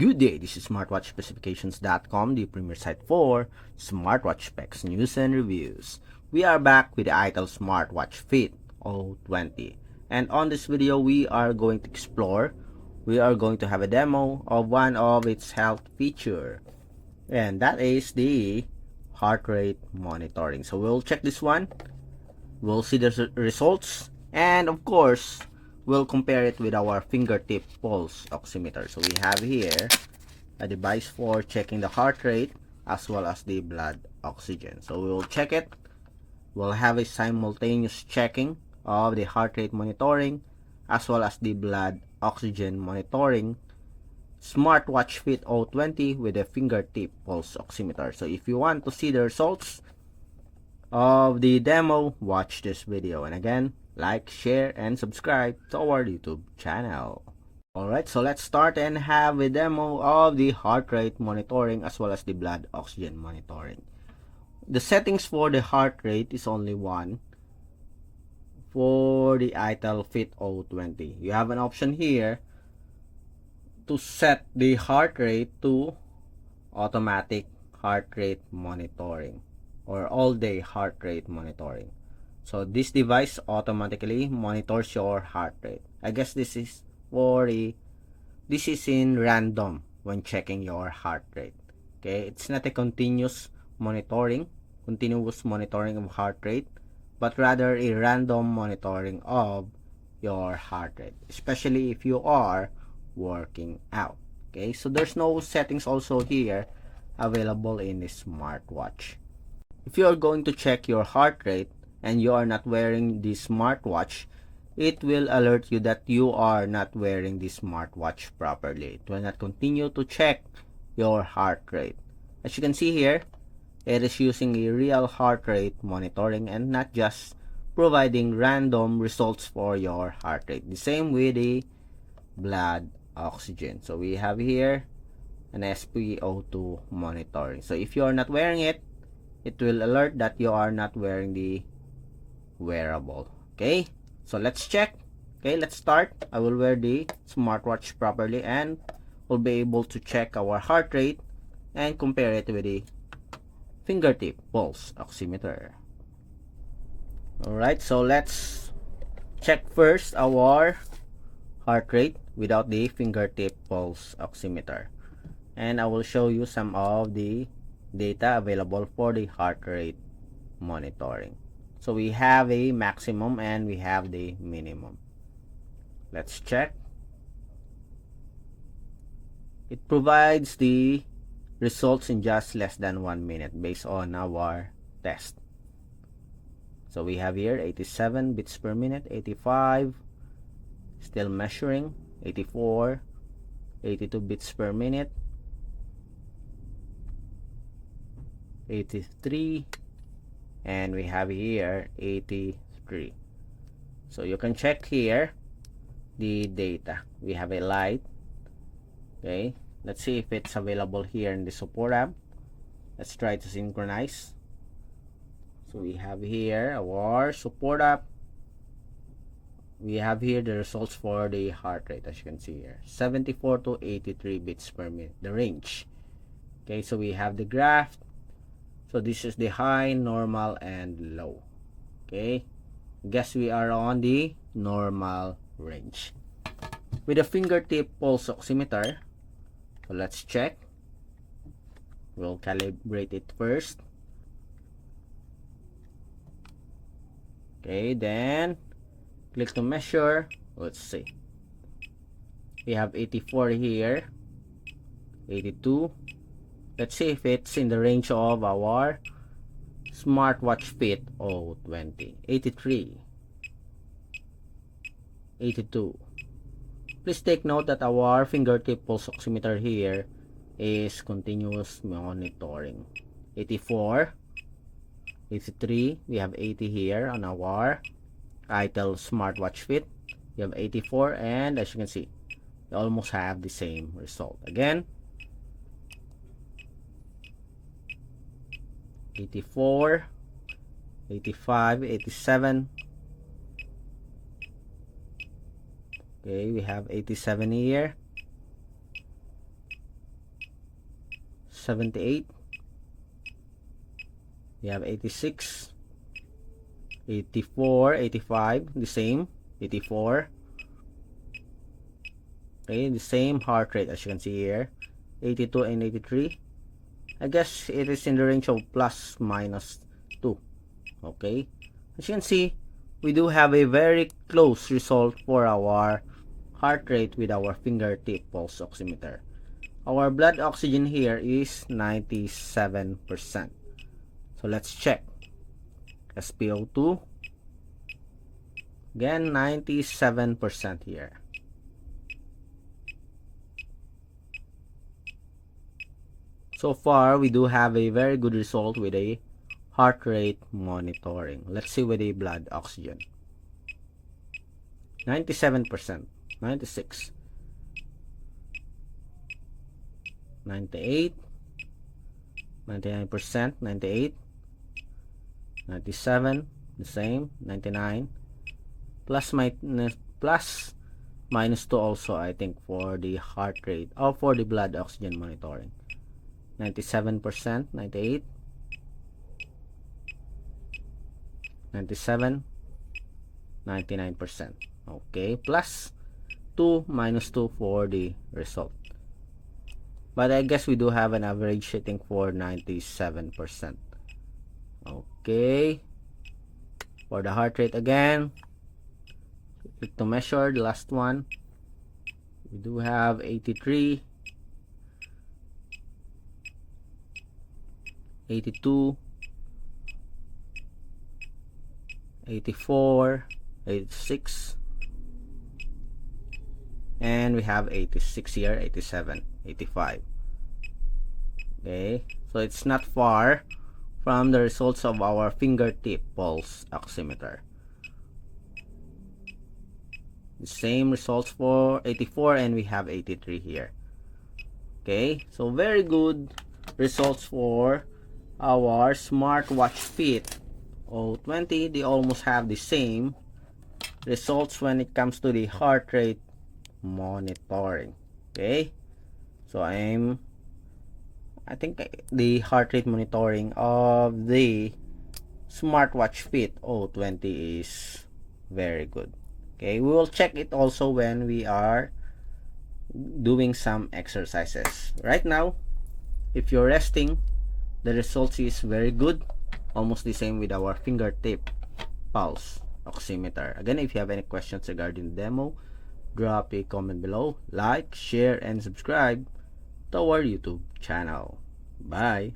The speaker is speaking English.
Good day, this is smartwatchspecifications.com, the premier site for smartwatch specs, news, and reviews. We are back with the iTel smartwatch Fit O20. And on this video, we are going to have a demo of one of its health feature. And that is the heart rate monitoring. So we'll check this one. We'll see the results. And of course, we'll compare it with our Fingertip Pulse Oximeter. So we have here a device for checking the heart rate as well as the blood oxygen. So we will check it. We'll have a simultaneous checking of the heart rate monitoring as well as the blood oxygen monitoring Smartwatch Fit O20 with a Fingertip Pulse Oximeter. So if you want to see the results of the demo, watch this video. And again, like, share, and subscribe to our YouTube channel. Alright, so let's start and have a demo of the heart rate monitoring as well as the blood oxygen monitoring. The settings for the heart rate is only one for the iTel Fit O20. You have an option here to set the heart rate to automatic heart rate monitoring or all-day heart rate monitoring. So this device automatically monitors your heart rate. I guess this is in random when checking your heart rate. Okay, it's not a continuous monitoring of heart rate, but rather a random monitoring of your heart rate, especially if you are working out. Okay, so there's no settings also here available in this smartwatch. If you are going to check your heart rate and you are not wearing the smartwatch, it will alert you that you are not wearing the smartwatch properly. It will not continue to check your heart rate. As you can see here, it is using a real heart rate monitoring and not just providing random results for your heart rate. The same with the blood oxygen. So we have here an SPO2 monitoring. So if you are not wearing it, it will alert that you are not wearing the wearable. Okay, so let's check. Okay, let's start. I will wear the smartwatch properly and we'll be able to check our heart rate and compare it with the Fingertip Pulse Oximeter. Alright, so let's check first our heart rate without the Fingertip Pulse Oximeter. And I will show you some of the data available for the heart rate monitoring. So we have a maximum and we have the minimum. Let's check. It provides the results in just less than 1 minute based on our test. So we have here 87 beats per minute, 85, still measuring, 84, 82 beats per minute, 83, and we have here 83. So you can check here the data. We have a light. Okay, let's see if it's available here in the support app. Let's try to synchronize. So we have here our support app. We have here the results for the heart rate, as you can see here, 74 to 83 beats per minute, the range. Okay, so we have the graph. So this is the high, normal, and low. Okay, guess we are on the normal range. With a Fingertip Pulse Oximeter, so let's check. We'll calibrate it first. Okay, then click to measure. Let's see. We have 84 here, 82. Let's see if it's in the range of our Smartwatch Fit O20. 83, 82. Please take note that our Fingertip Pulse Oximeter here is continuous monitoring. 84, 83. We have 80 here on our iTel Smartwatch Fit. We have 84, and as you can see, we almost have the same result. Again, 84, 85, 87. Okay, we have 87 here. 78. We have 86, 84, 85, the same, 84. Okay, the same heart rate as you can see here, 82 and 83. I guess it is in the range of plus minus 2. Okay, as you can see, we do have a very close result for our heart rate with our fingertip pulse oximeter. Our blood oxygen here is 97%. So let's check. SPO2, again 97% here. So far, we do have a very good result with a heart rate monitoring. Let's see with a blood oxygen. 97%, 96, 98, 99%, 98, 97, the same, 99, plus minus 2 also, I think, for the heart rate or for the blood oxygen monitoring. 97%, 98, 97, 99%. Okay, plus 2 minus 2 for the result. But I guess we do have an average rating for 97%. Okay, for the heart rate again, click to measure the last one. We do have 83, 82, 84, 86, and we have 86 here, 87, 85. Okay, so it's not far from the results of our fingertip pulse oximeter. The same results for 84, and we have 83 here. Okay, so very good results for our smartwatch Fit O20. They almost have the same results when it comes to the heart rate monitoring. Okay, so I think the heart rate monitoring of the smartwatch Fit O20 is very good. Okay, we will check it also when we are doing some exercises. Right now, if you're resting, the results is very good, almost the same with our fingertip pulse oximeter. Again, if you have any questions regarding the demo, drop a comment below, like, share, and subscribe to our YouTube channel. Bye!